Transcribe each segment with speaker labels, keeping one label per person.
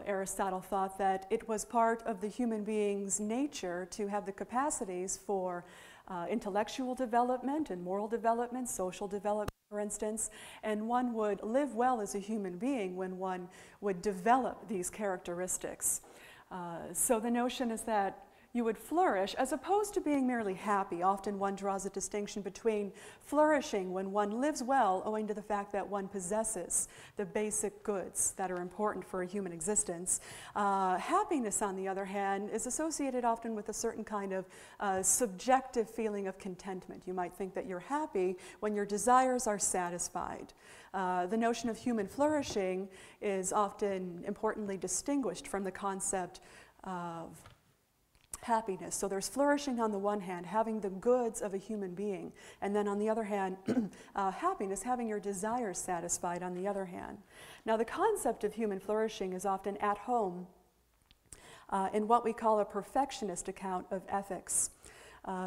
Speaker 1: Aristotle thought that it was part of the human being's nature to have the capacities for intellectual development and moral development, social development, for instance, and one would live well as a human being when one would develop these characteristics. So the notion is that you would flourish as opposed to being merely happy. Often one draws a distinction between flourishing when one lives well owing to the fact that one possesses the basic goods that are important for a human existence. Happiness, on the other hand, is associated often with a certain kind of subjective feeling of contentment. You might think that you're happy when your desires are satisfied. The notion of human flourishing is often importantly distinguished from the concept of happiness. So there's flourishing on the one hand, having the goods of a human being, and then on the other hand, happiness, having your desires satisfied on the other hand. Now the concept of human flourishing is often at home in what we call a perfectionist account of ethics.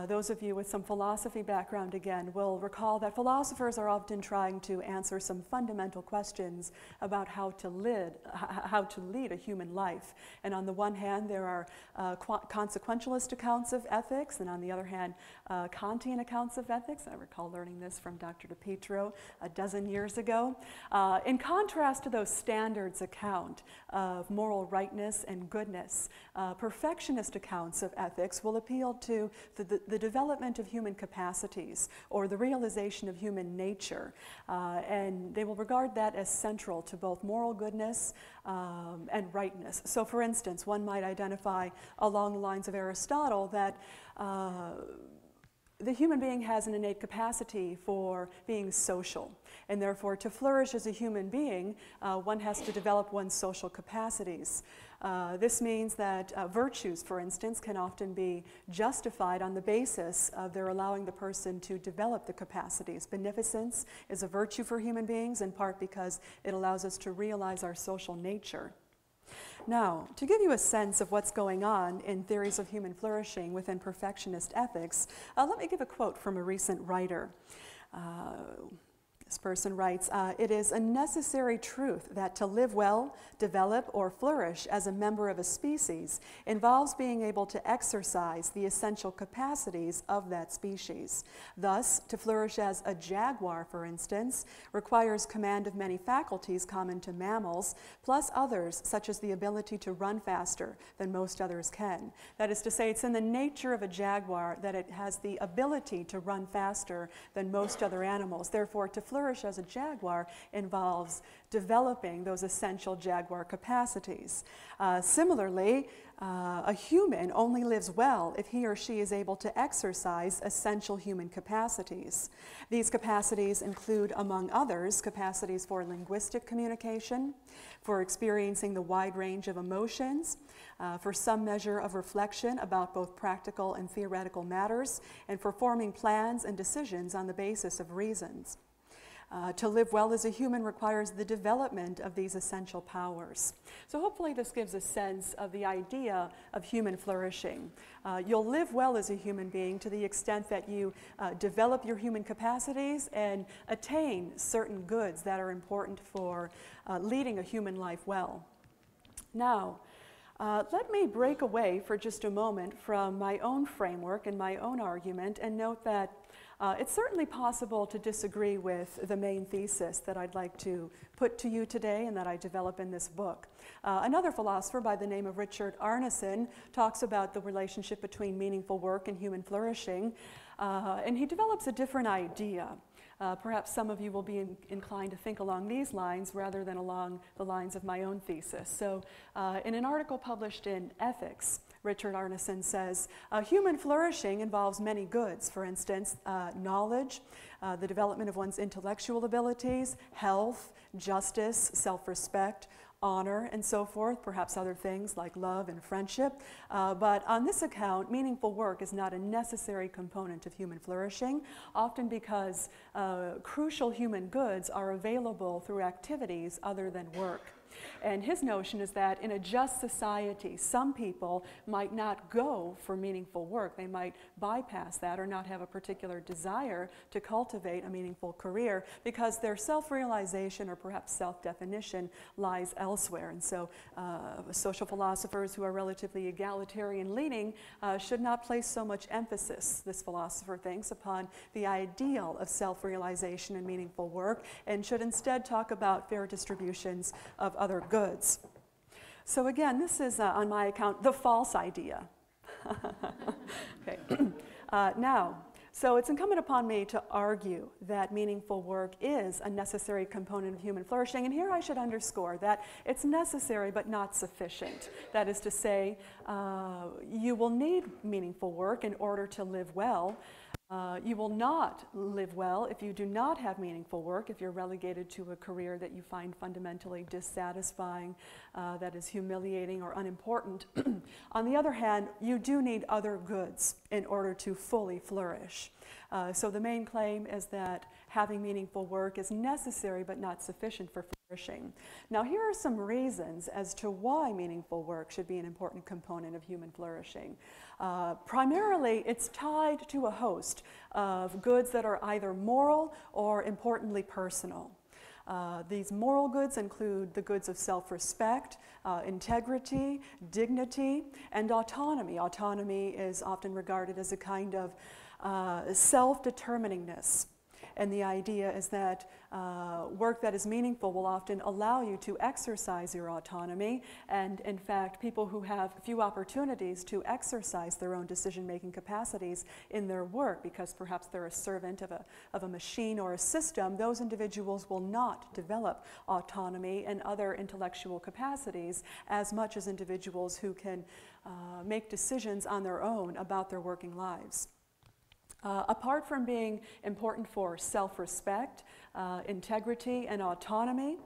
Speaker 1: Those of you with some philosophy background, again, will recall that philosophers are often trying to answer some fundamental questions about how to lead a human life. And on the one hand, there are consequentialist accounts of ethics, and on the other hand, Kantian accounts of ethics. I recall learning this from Dr. DiPietro a dozen years ago. In contrast to those standards account of moral rightness and goodness, perfectionist accounts of ethics will appeal to the development of human capacities or the realization of human nature. And they will regard that as central to both moral goodness and rightness. So for instance, one might identify along the lines of Aristotle that the human being has an innate capacity for being social, and therefore to flourish as a human being, one has to develop one's social capacities. This means that virtues, for instance, can often be justified on the basis of their allowing the person to develop the capacities. Beneficence is a virtue for human beings, in part because it allows us to realize our social nature. Now, to give you a sense of what's going on in theories of human flourishing within perfectionist ethics, let me give a quote from a recent writer. This person writes, "It is a necessary truth that to live well, develop, or flourish as a member of a species involves being able to exercise the essential capacities of that species. Thus, to flourish as a jaguar, for instance, requires command of many faculties common to mammals, plus others such as the ability to run faster than most others can." That is to say, it's in the nature of a jaguar that it has the ability to run faster than most other animals. Therefore, to flourish as a jaguar involves developing those essential jaguar capacities. Similarly, a human only lives well if he or she is able to exercise essential human capacities. These capacities include, among others, capacities for linguistic communication, for experiencing the wide range of emotions, for some measure of reflection about both practical and theoretical matters, and for forming plans and decisions on the basis of reasons. To live well as a human requires the development of these essential powers. So hopefully this gives a sense of the idea of human flourishing. You'll live well as a human being to the extent that you develop your human capacities and attain certain goods that are important for leading a human life well. Now, let me break away for just a moment from my own framework and my own argument and note that it's certainly possible to disagree with the main thesis that I'd like to put to you today and that I develop in this book. Another philosopher by the name of Richard Arneson talks about the relationship between meaningful work and human flourishing, and he develops a different idea. Perhaps some of you will be inclined to think along these lines rather than along the lines of my own thesis. So in an article published in Ethics, Richard Arneson says, human flourishing involves many goods. For instance, knowledge, the development of one's intellectual abilities, health, justice, self-respect, honor, and so forth, perhaps other things like love and friendship. But on this account, meaningful work is not a necessary component of human flourishing, often because crucial human goods are available through activities other than work. And his notion is that in a just society, some people might not go for meaningful work. They might bypass that or not have a particular desire to cultivate a meaningful career because their self-realization or perhaps self-definition lies elsewhere. And so social philosophers who are relatively egalitarian leaning should not place so much emphasis, this philosopher thinks, upon the ideal of self-realization and meaningful work, and should instead talk about fair distributions of other goods. So again, this is, on my account, the false idea. Okay. So it's incumbent upon me to argue that meaningful work is a necessary component of human flourishing, and here I should underscore that it's necessary but not sufficient. That is to say, you will need meaningful work in order to live well. You will not live well if you do not have meaningful work, if you're relegated to a career that you find fundamentally dissatisfying, that is humiliating or unimportant. On the other hand, you do need other goods in order to fully flourish. So the main claim is that having meaningful work is necessary but not sufficient for flourishing. Now here are some reasons as to why meaningful work should be an important component of human flourishing. Primarily, it's tied to a host of goods that are either moral or importantly personal. These moral goods include the goods of self-respect, integrity, dignity, and autonomy. Autonomy is often regarded as a kind of self-determiningness. And the idea is that work that is meaningful will often allow you to exercise your autonomy. And in fact, people who have few opportunities to exercise their own decision-making capacities in their work, because perhaps they're a servant of a machine or a system, those individuals will not develop autonomy and other intellectual capacities as much as individuals who can make decisions on their own about their working lives. Apart from being important for self-respect, integrity, and autonomy,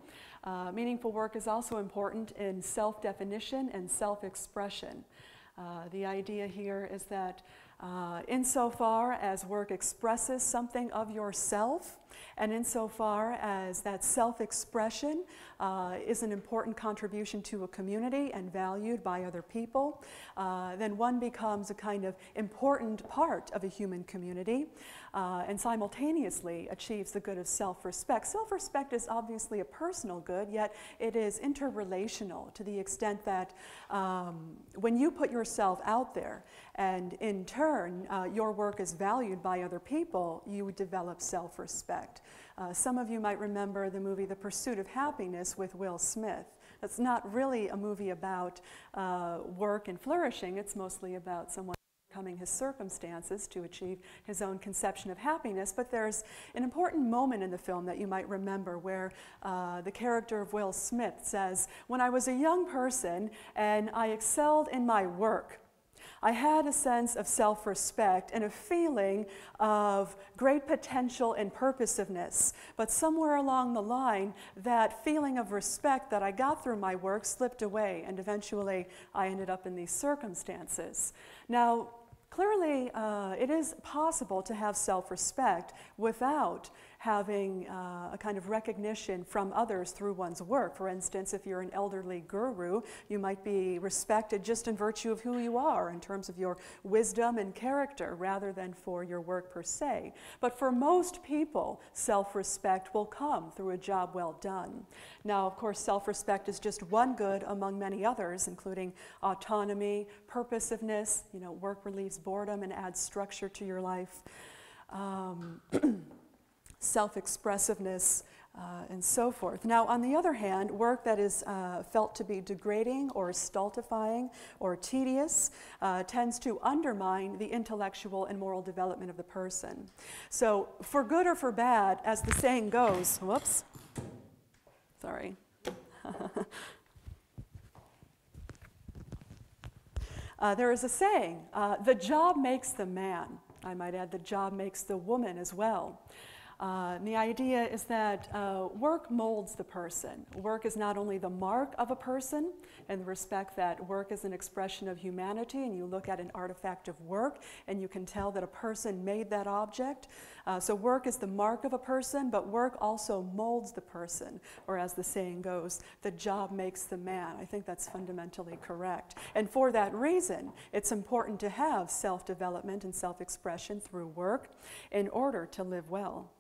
Speaker 1: meaningful work is also important in self-definition and self-expression. The idea here is that insofar as work expresses something of yourself, and insofar as that self-expression is an important contribution to a community and valued by other people, then one becomes a kind of important part of a human community and simultaneously achieves the good of self-respect. Self-respect is obviously a personal good, yet it is interrelational to the extent that when you put yourself out there and in turn your work is valued by other people, you develop self-respect. Some of you might remember the movie The Pursuit of Happiness with Will Smith. It's not really a movie about work and flourishing. It's mostly about someone overcoming his circumstances to achieve his own conception of happiness. But there's an important moment in the film that you might remember where the character of Will Smith says, "When I was a young person and I excelled in my work, I had a sense of self-respect and a feeling of great potential and purposiveness. But somewhere along the line, that feeling of respect that I got through my work slipped away, and eventually I ended up in these circumstances." Now, clearly, it is possible to have self-respect without having a kind of recognition from others through one's work. For instance, if you're an elderly guru, you might be respected just in virtue of who you are in terms of your wisdom and character rather than for your work per se. But for most people, self-respect will come through a job well done. Now, of course, self-respect is just one good among many others, including autonomy, purposiveness, work relieves boredom and adds structure to your life. Self-expressiveness, and so forth. Now, on the other hand, work that is felt to be degrading or stultifying or tedious tends to undermine the intellectual and moral development of the person. So, for good or for bad, as the saying goes, whoops, sorry. There is a saying, the job makes the man. I might add, the job makes the woman as well. And the idea is that work molds the person. Work is not only the mark of a person in the respect that work is an expression of humanity, and you look at an artifact of work and you can tell that a person made that object. So work is the mark of a person, but work also molds the person, or as the saying goes, the job makes the man. I think that's fundamentally correct. And for that reason, it's important to have self-development and self-expression through work in order to live well.